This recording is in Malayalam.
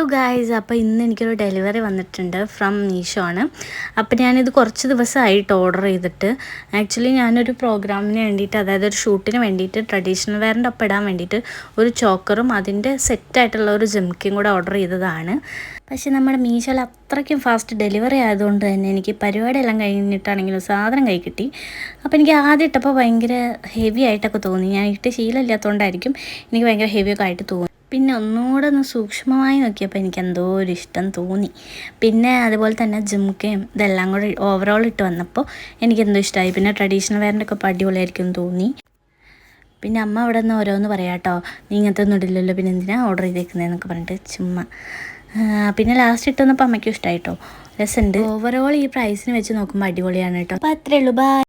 ഹലോ ഗായ്സ്, അപ്പോൾ ഇന്ന് എനിക്കൊരു ഡെലിവറി വന്നിട്ടുണ്ട് ഫ്രം മീഷോ ആണ്. അപ്പോൾ ഞാനിത് കുറച്ച് ദിവസമായിട്ട് ഓർഡർ ചെയ്തിട്ട്. ആക്ച്വലി ഞാനൊരു പ്രോഗ്രാമിന് വേണ്ടിയിട്ട്, അതായത് ഒരു ഷൂട്ടിന് വേണ്ടിയിട്ട് ട്രഡീഷണൽ വെയറിൻ്റെ ഒപ്പം ഇടാൻ വേണ്ടിയിട്ട് ഒരു ചോക്കറും അതിൻ്റെ സെറ്റായിട്ടുള്ള ഒരു ജിംക്കയും കൂടെ ഓർഡർ ചെയ്തതാണ്. പക്ഷേ നമ്മുടെ മീഷോയിൽ അത്രയ്ക്കും ഫാസ്റ്റ് ഡെലിവറി ആയതുകൊണ്ട് തന്നെ എനിക്ക് പരിപാടിയെല്ലാം കഴിഞ്ഞിട്ടാണെങ്കിലും സാധനം കൈ കിട്ടി. അപ്പോൾ എനിക്ക് ആദ്യം ഇട്ടപ്പോൾ ഭയങ്കര ഹെവി ആയിട്ടൊക്കെ തോന്നി. ഞാൻ ഇട്ട് ശീലമില്ലാത്തതുകൊണ്ടായിരിക്കും എനിക്ക് ഭയങ്കര ഹെവിയൊക്കെ ആയിട്ട് തോന്നി. പിന്നെ ഒന്നുകൂടെ ഒന്ന് സൂക്ഷ്മമായി നോക്കിയപ്പോൾ എനിക്ക് എന്തോ ഒരു ഇഷ്ടം തോന്നി. പിന്നെ അതുപോലെ തന്നെ ജിംക്കയും ഇതെല്ലാം കൂടെ ഓവറോൾ ഇട്ട് വന്നപ്പോൾ എനിക്കെന്തോ ഇഷ്ടമായി. പിന്നെ ട്രഡീഷണൽ വെയറിൻ്റെ ഒക്കെ അടിപൊളിയായിരിക്കും തോന്നി. പിന്നെ അമ്മ അവിടെ നിന്ന് ഓരോന്ന് പറയാം കേട്ടോ, നീ ഇങ്ങനത്തെ ഒന്നും ഇടില്ലല്ലോ, പിന്നെ എന്തിനാണ് ഓർഡർ ചെയ്തേക്കുന്നതെന്നൊക്കെ പറഞ്ഞിട്ട് ചുമ്മാ. പിന്നെ ലാസ്റ്റ് ഇട്ട് വന്നപ്പോൾ അമ്മയ്ക്കും ഇഷ്ടമായി കേട്ടോ, രസമുണ്ട്. ഓവറോൾ ഈ പ്രൈസിന് വെച്ച് നോക്കുമ്പോൾ അടിപൊളിയാണ് കേട്ടോ. അപ്പോൾ അത്രയേ ഉള്ളൂ, ബൈ.